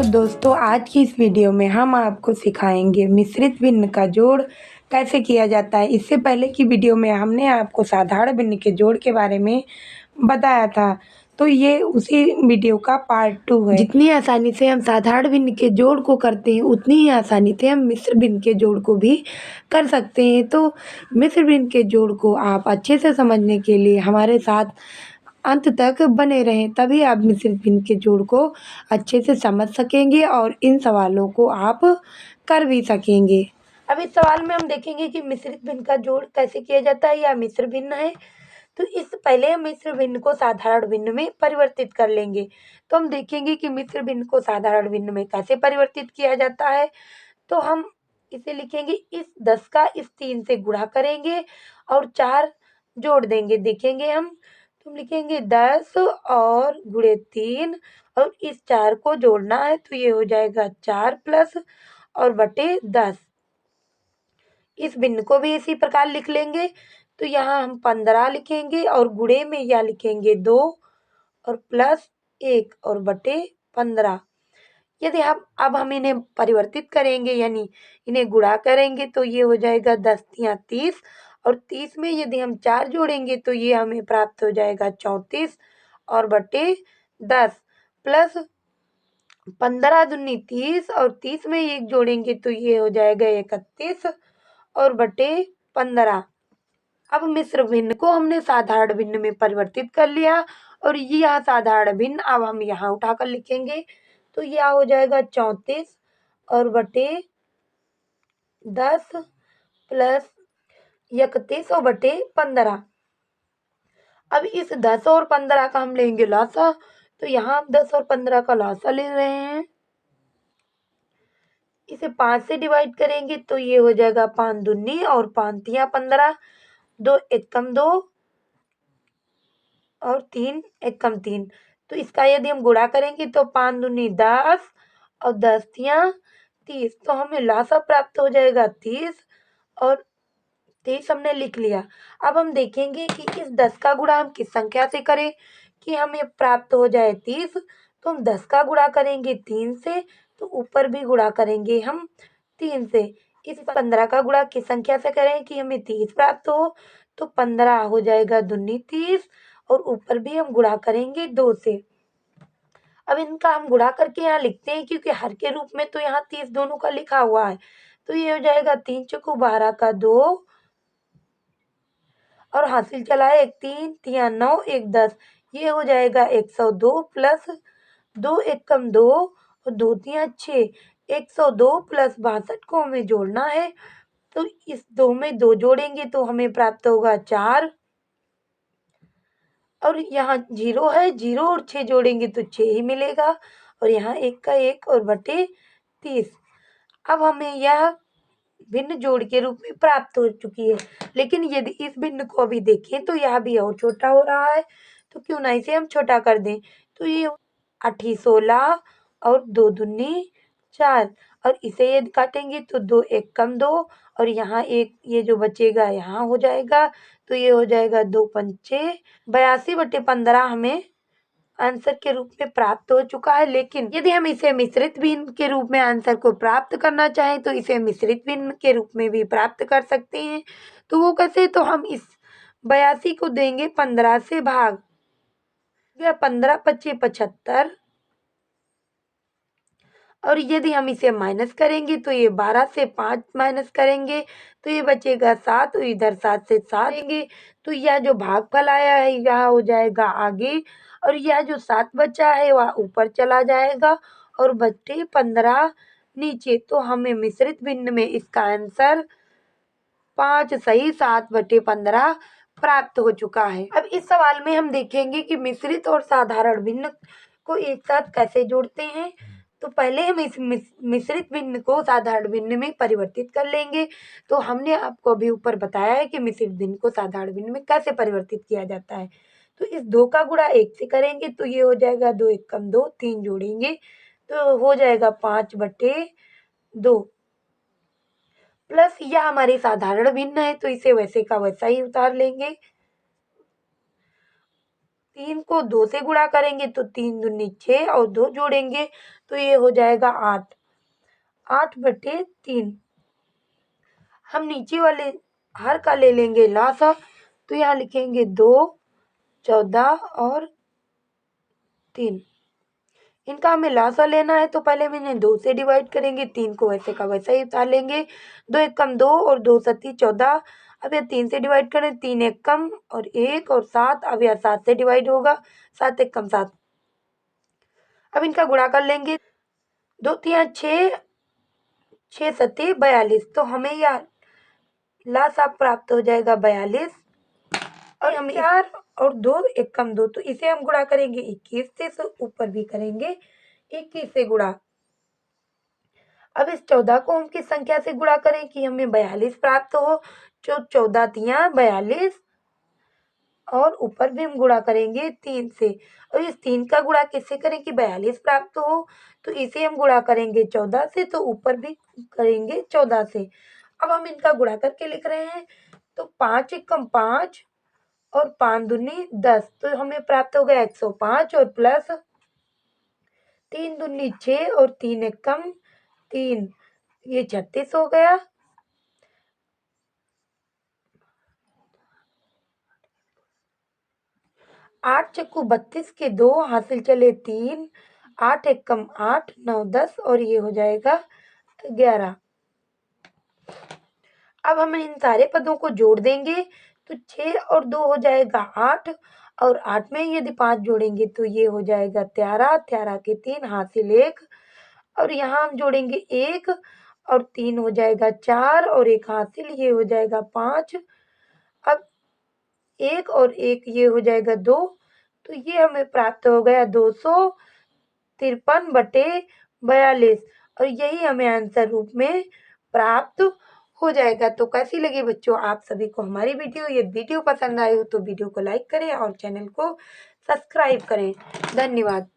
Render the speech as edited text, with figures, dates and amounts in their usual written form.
तो दोस्तों आज की इस वीडियो में हम आपको सिखाएंगे मिश्रित भिन्न का जोड़ कैसे किया जाता है। इससे पहले की वीडियो में हमने आपको साधारण भिन्न के जोड़ के बारे में बताया था, तो ये उसी वीडियो का पार्ट 2 है। जितनी आसानी से हम साधारण भिन्न के जोड़ को करते हैं उतनी ही आसानी से हम मिश्र भिन्न के जोड़ को भी कर सकते हैं। तो मिश्र भिन्न के जोड़ को आप अच्छे से समझने के लिए हमारे साथ अंत तक बने रहें, तभी आप मिश्रित भिन्न के जोड़ को अच्छे से समझ सकेंगे और इन सवालों को आप कर भी सकेंगे। अब इस सवाल में हम देखेंगे कि मिश्रित भिन्न का जोड़ कैसे किया जाता है या मिश्र भिन्न है। तो इस पहले हम मिश्र भिन्न को साधारण भिन्न में परिवर्तित कर लेंगे। तो हम देखेंगे कि मिश्र भिन्न को साधारण भिन्न में कैसे परिवर्तित किया जाता है। तो हम इसे लिखेंगे, इस 10 का इस 3 से गुणा करेंगे और 4 जोड़ देंगे। देखेंगे हम लिखेंगे 10 और गुणे 3 और इस 4 को जोड़ना है तो ये हो जाएगा 4 प्लस और बटे 10। इस भिन्न को भी इसी प्रकार लिख लेंगे। तो यहाँ हम 15 लिखेंगे और गुणे में यह लिखेंगे 2 और प्लस 1 और बटे 15। यदि अब हम इन्हें परिवर्तित करेंगे यानी इन्हें गुणा करेंगे तो ये हो जाएगा 10 तिया 30 और 30 में यदि हम 4 जोड़ेंगे तो ये हमें प्राप्त हो जाएगा 34 और बटे 10 प्लस 15 दूनी 30 और 30 में 1 जोड़ेंगे तो ये हो जाएगा 31 और बटे 15। अब मिश्र भिन्न को हमने साधारण भिन्न में परिवर्तित कर लिया और यह साधारण भिन्न अब हम यहाँ उठाकर लिखेंगे तो यह हो जाएगा 34 और बटे 10 प्लस 31 और बटे 15। अब इस 10 और 15 का हम लेंगे लॉसा, तो यहाँ हम 10 और 15 का लॉसा ले रहे हैं। इसे 5 से डिवाइड करेंगे तो ये हो जाएगा 5 दूनी और 5 तिया 15, 2 एकम 2 और 3 एकम 3। तो इसका यदि हम गुणा करेंगे तो 5 दूनी 10 और 10 तिया 30, तो हमें लॉसा प्राप्त हो जाएगा 30 और 30 हमने लिख लिया। अब हम देखेंगे कि इस 10 का गुणा हम किस संख्या से करें कि हमें प्राप्त हो जाए 30। तो हम 10 का गुणा करेंगे 3 से, तो ऊपर भी गुणा करेंगे हम 3 से। इस 15 का गुणा किस संख्या से करें कि हमें 30 प्राप्त हो, तो 15 हो जाएगा दूनी 30 और ऊपर भी हम गुणा करेंगे 2 से। अब इनका हम गुणा करके यहाँ लिखते हैं क्योंकि हर के रूप में तो यहाँ 30 दोनों का लिखा हुआ है। तो ये हो जाएगा 3 चौको 12 का 2 और हासिल चला है 1 3 तिया 9 1 10, ये हो जाएगा 102 प्लस 2 एकम 2 और 2 तिया 6, 102 प्लस 62 को हमें जोड़ना है। तो इस 2 में 2 जोड़ेंगे तो हमें प्राप्त होगा 4 और यहाँ 0 है, 0 और 6 जोड़ेंगे तो 6 ही मिलेगा और यहाँ 1 का 1 और बटे 30। अब हमें यह भिन्न जोड़ के रूप में प्राप्त हो चुकी है। लेकिन यदि इस भिन्न को अभी देखें तो यह भी और छोटा हो रहा है, तो क्यों ना इसे हम छोटा कर दें। तो ये 8 16 और 2 दूनी 4 और इसे यदि काटेंगे तो 2 एकम 2 और यहाँ एक ये जो बचेगा यहाँ हो जाएगा, तो ये हो जाएगा 2 पंचे 82 बटे 15 हमें आंसर के रूप में प्राप्त हो चुका है। लेकिन यदि हम इसे मिश्रित भिन्न के रूप में आंसर को प्राप्त करना चाहें तो इसे मिश्रित भिन्न के रूप में भी प्राप्त कर सकते हैं। तो वो कैसे, तो हम इस 82 को देंगे 15 से भाग, 15 पच्चे 75 और यदि हम इसे माइनस करेंगे तो ये 12 से 5 माइनस करेंगे तो ये बचेगा 7 और इधर 7 से 7 देंगे तो यह जो भागफल आया है यह हो जाएगा आगे और यह जो 7 बचा है वह ऊपर चला जाएगा और बचे 15 नीचे। तो हमें मिश्रित भिन्न में इसका आंसर 5 सही 7 बटे 15 प्राप्त हो चुका है। अब इस सवाल में हम देखेंगे कि मिश्रित और साधारण भिन्न को एक साथ कैसे जोड़ते हैं। तो पहले हम इस मिश्रित भिन्न को साधारण भिन्न में परिवर्तित कर लेंगे। तो हमने आपको अभी ऊपर बताया है कि मिश्रित भिन्न को साधारण भिन्न में कैसे परिवर्तित किया जाता है। तो इस 2 का गुणा 1 से करेंगे तो ये हो जाएगा 2 एकम 2, 3 जोड़ेंगे तो हो जाएगा 5 बटे 2 प्लस यह हमारी साधारण भिन्न है तो इसे वैसे का वैसा ही उतार लेंगे 3 को 2 से गुणा करेंगे तो 3 दूनी 6 और 2 जोड़ेंगे तो ये हो जाएगा 8। 8/3। हम नीचे वाले हर का ले लेंगे लासा, तो यहाँ लिखेंगे 2, 14 और 3। इनका हमें लासा लेना है तो पहले मैंने 2 से डिवाइड करेंगे, 3 को वैसे का वैसा ही उतार लेंगे। 2 एकम 2 और 2 सत्ती 14। अब यह 3 से डिवाइड करें, 3 एकम और 1 और 7। अब यह 7 से डिवाइड होगा, 7 एकम 7। अब इनका गुणा कर लेंगे, 2 तिया 6, 6 सत्ती 42। तो हमें यह लासा प्राप्त हो जाएगा 42। और हम 4 और 2 एकम 2, तो इसे हम गुणा करेंगे 21 से, तो ऊपर भी करेंगे 21 से गुणा। अब इस 14 को हम किस संख्या से गुणा करें कि हमें 42 प्राप्त हो। जो 14 तिया 42 और ऊपर भी हम गुणा करेंगे 3 से। और इस 3 का गुणा किससे करें कि 42 प्राप्त हो, तो इसे हम गुणा करेंगे 14 से, तो ऊपर भी करेंगे 14 से। अब हम इनका गुणा करके लिख रहे हैं, तो 5 एकम 5 और 5 दूनी 10, तो हमें प्राप्त हो गया 105 और प्लस 3 दूनी 6 और 3 एकम 3, ये 36 हो गया। 8 चक्कू 32 के 2 हासिल चले 3, 8 एकम 8, 9 10 और ये हो जाएगा 11। अब हम इन सारे पदों को जोड़ देंगे, तो 6 और 2 हो जाएगा 8 और 8 में यदि 5 जोड़ेंगे तो ये हो जाएगा 13, 13 के 3 हासिल 1 और यहाँ हम जोड़ेंगे 1 और 3 हो जाएगा 4 और 1 हासिल, ये हो जाएगा 5। अब 1 और 1 ये हो जाएगा 2, तो ये हमें प्राप्त हो गया 253/42 और यही हमें आंसर रूप में प्राप्त हो जाएगा। तो कैसी लगी बच्चों आप सभी को हमारी वीडियो? ये वीडियो पसंद आई हो तो वीडियो को लाइक करें और चैनल को सब्सक्राइब करें। धन्यवाद।